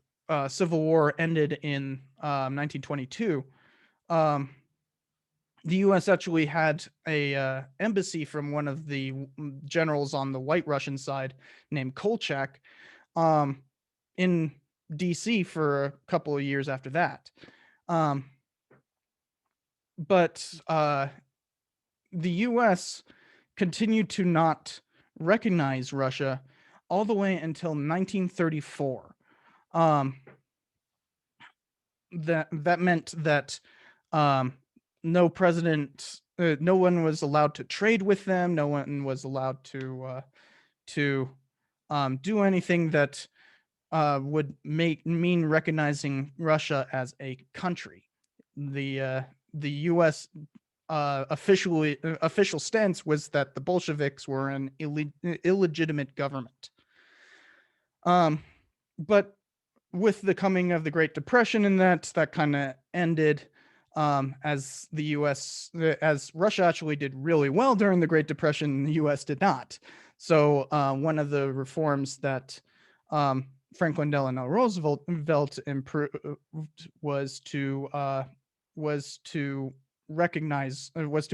Civil War ended in 1922, um, the U.S. actually had a embassy from one of the generals on the White Russian side named Kolchak um, in D.C. for a couple of years after that. Um, but the U.S. continued to not recognize Russia all the way until 1934. Um, that meant that um, no president, no one was allowed to trade with them. No one was allowed to do anything that would mean recognizing Russia as a country. The U.S. Official stance was that the Bolsheviks were an illegitimate government. But with the coming of the Great Depression, and that kind of ended. As the U.S. As Russia actually did really well during the Great Depression, the U.S. did not. So one of the reforms that Franklin Delano Roosevelt improved was to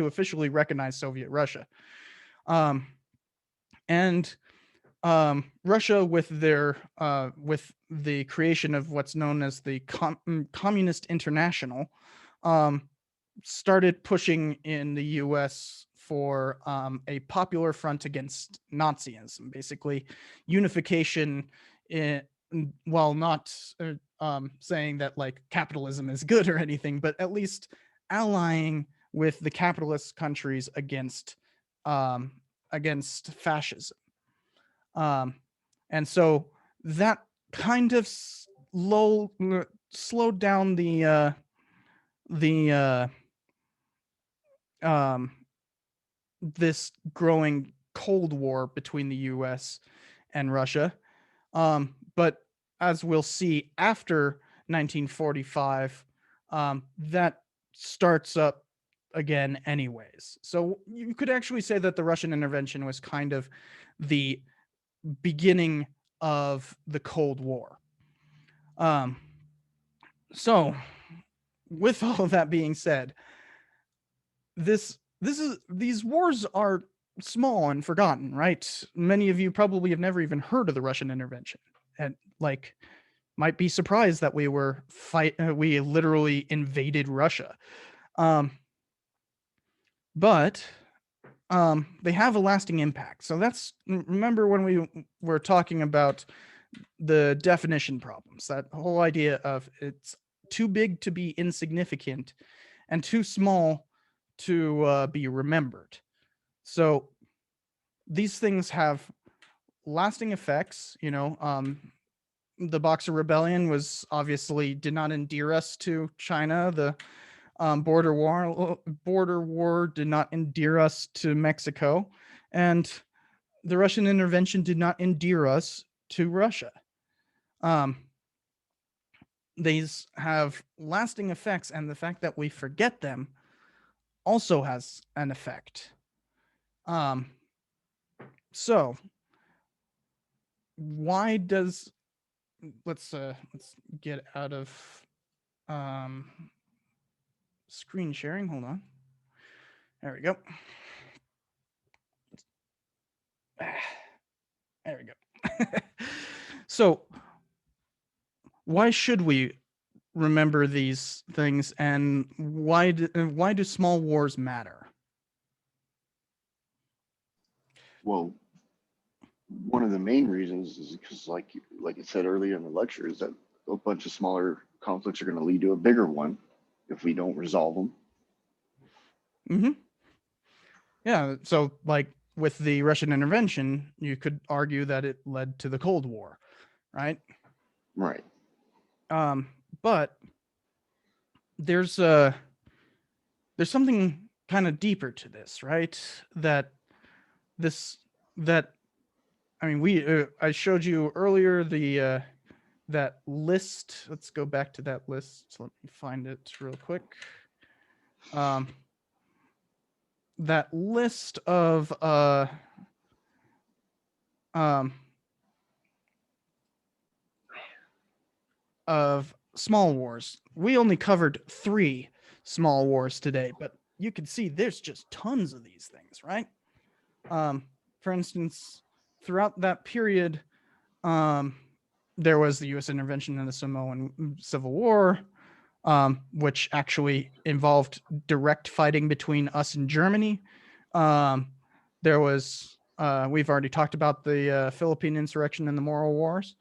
officially recognize Soviet Russia, and Russia, with the creation of what's known as the Communist International, started pushing in the U.S. for a popular front against Nazism, basically unification, while not saying that like capitalism is good or anything, but at least allying with the capitalist countries against fascism. And so that kind of slowed down this growing Cold War between the U.S. and Russia. But as we'll see after 1945, that starts up again anyways. So you could actually say that the Russian intervention was kind of the beginning of the Cold War. So with all of that being said, these wars are small and forgotten, right? Many of you probably have never even heard of the Russian intervention, and like might be surprised that we literally invaded Russia. But they have a lasting impact. So remember when we were talking about the definition problems, that whole idea of it's too big to be insignificant and too small to be remembered. So these things have lasting effects. The Boxer Rebellion did not endear us to China. The border war did not endear us to Mexico, and the Russian intervention did not endear us to Russia. These have lasting effects, and the fact that we forget them also has an effect. So why does let's get out of screen sharing. Hold on. There we go. There we go. So why should we remember these things, and why do small wars matter? Well, one of the main reasons is because, like I said earlier in the lecture, is that a bunch of smaller conflicts are going to lead to a bigger one if we don't resolve them. Mm-hmm. Yeah. So, like with the Russian intervention, you could argue that it led to the Cold War, right? Right. But there's something kind of deeper to this, right? I showed you earlier that list. Let's go back to that list. Let me find it real quick. That list of small wars. We only covered 3 small wars today, but you can see there's just tons of these things, right? For instance, throughout that period, there was the U.S. intervention in the Samoan Civil War. which actually involved direct fighting between us and Germany. There was, we've already talked about the Philippine insurrection and the Moro Wars.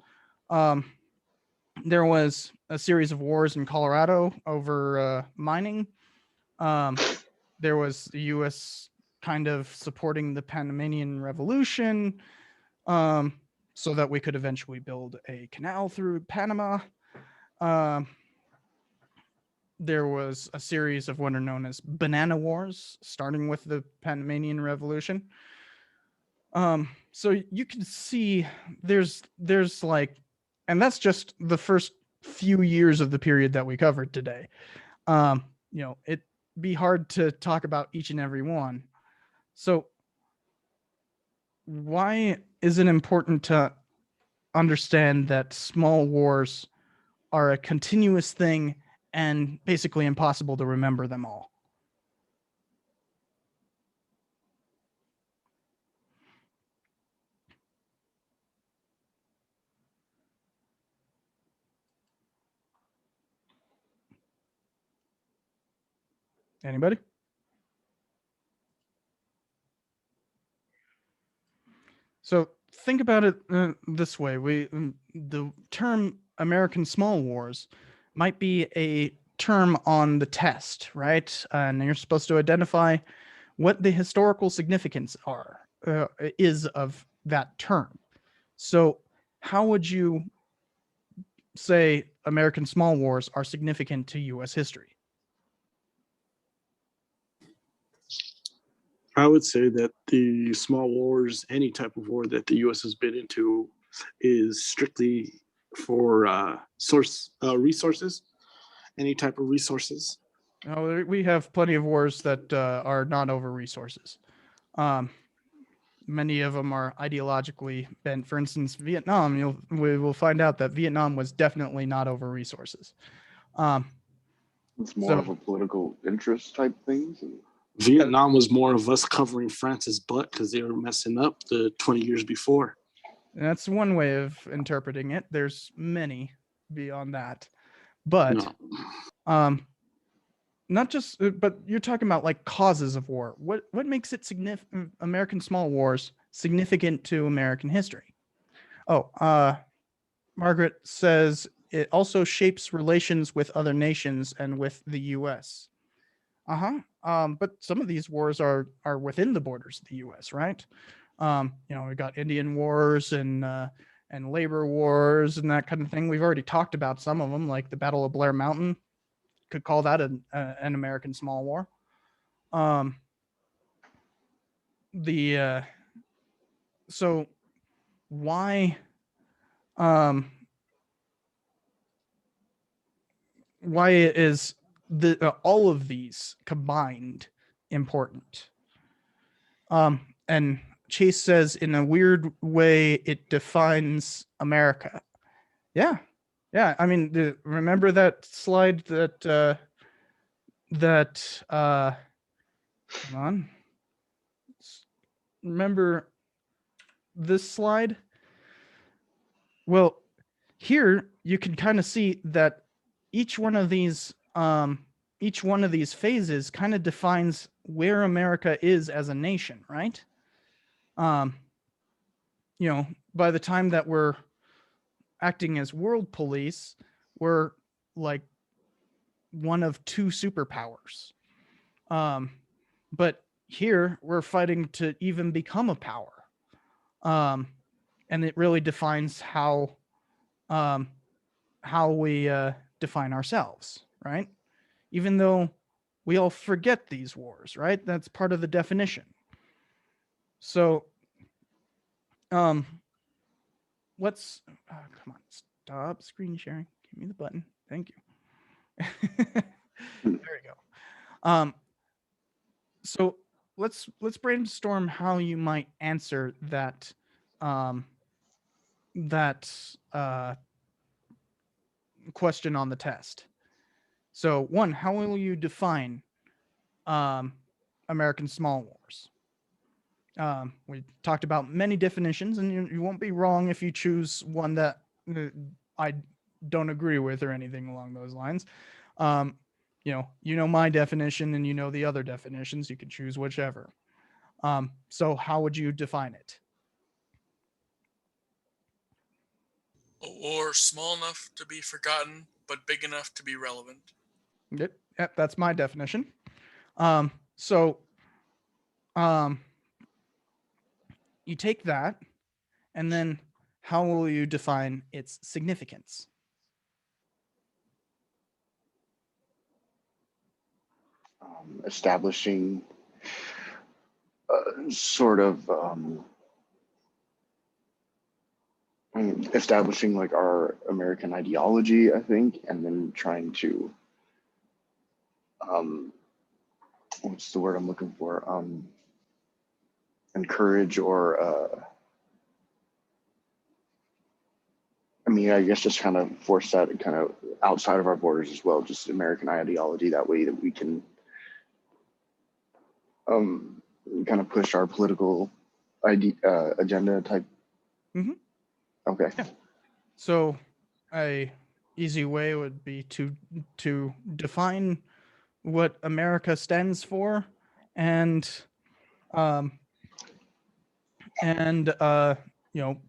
There was a series of wars in Colorado over mining. There was the U.S. kind of supporting the Panamanian Revolution, so that we could eventually build a canal through Panama. There was a series of what are known as banana wars, starting with the Panamanian Revolution. So you can see there's like, and that's just the first few years of the period that we covered today. It'd be hard to talk about each and every one. So why is it important to understand that small wars are a continuous thing and basically impossible to remember them all? Anybody? So think about it this way: the term American Small Wars might be a term on the test, right? And you're supposed to identify what the historical significance is of that term. So how would you say American Small Wars are significant to U.S. history? I would say that the small wars, any type of war that the U.S. has been into, is strictly for resources, any type of resources. We have plenty of wars that are not over resources. Many of them are ideologically bent. For instance, Vietnam, we will find out that Vietnam was definitely not over resources. It's more of a political interest type thing. Vietnam was more of us covering France's butt because they were messing up the 20 years before. That's one way of interpreting it. There's many beyond that. But not just, but you're talking about like causes of war. What makes it significant? American Small Wars significant to American history? Margaret says it also shapes relations with other nations and with the U.S. But some of these wars are within the borders of the U.S., right? We got Indian wars and labor wars and that kind of thing. We've already talked about some of them, like the Battle of Blair Mountain. Could call that an American Small War. So why is all of these combined important? And Chase says, in a weird way, it defines America. Yeah. I mean, remember that slide that hold on. Remember this slide? Well, here you can kind of see that each one of these phases kind of defines where America is as a nation, right? By the time that we're acting as world police, we're like one of two superpowers. But here we're fighting to even become a power. And it really defines how we define ourselves, right? Even though we all forget these wars, right? That's part of the definition. So, let's come on, stop screen sharing. Give me the button. Thank you. There we go. So let's brainstorm how you might answer that question on the test. So one, how will you define American Small Wars? We talked about many definitions, and you won't be wrong if you choose one that I don't agree with or anything along those lines. Um, you know my definition and you know the other definitions. You could choose whichever. So how would you define it? A war small enough to be forgotten, but big enough to be relevant. Yep, that's my definition. So you take that, and then how will you define its significance? Establishing sort of establishing like our American ideology, I think, and then trying to what's the word I'm looking for? Encourage or I mean, I guess just kind of force that kind of outside of our borders as well, just American ideology. That way that we can kind of push our political agenda type. Mhm. Okay. Yeah. So a easy way would be to define what America stands for, and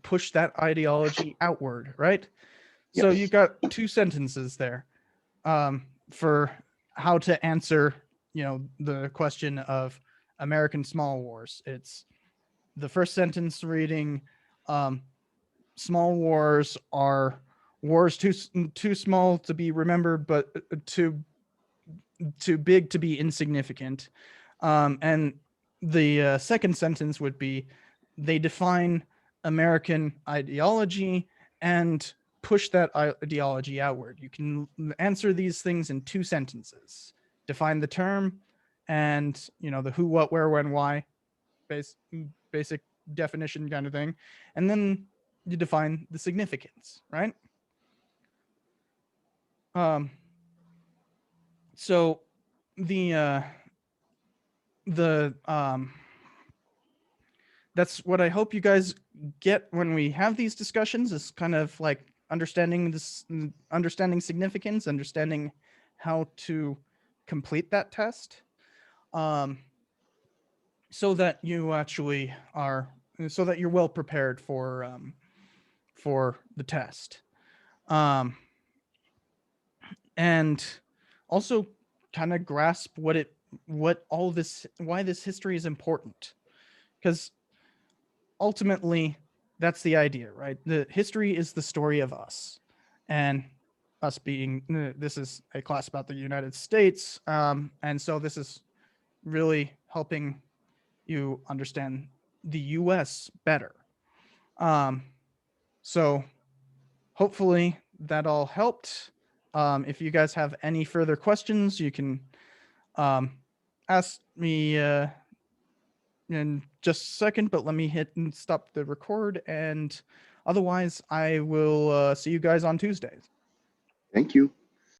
push that ideology outward, right? So Yes. you got two sentences there for how to answer, the question of American small wars. It's the first sentence reading, small wars are wars too small to be remembered, but too big to be insignificant. And the second sentence would be, they define American ideology and push that ideology outward. You can answer these things in two sentences. Define the term and, the who, what, where, when, why, basic definition kind of thing. And then you define the significance, right? So the that's what I hope you guys get when we have these discussions, is kind of like understanding significance, understanding how to complete that test, so that you actually are, so that you're well prepared for the test. And also kind of grasp why this history is important, because ultimately that's the idea, right? The history is the story of us, and us being, this is a class about the United States, and so this is really helping you understand the US better. So hopefully that all helped. If you guys have any further questions, you can ask me in just a second, but let me hit and stop the record. And otherwise, I will see you guys on Tuesdays. Thank you.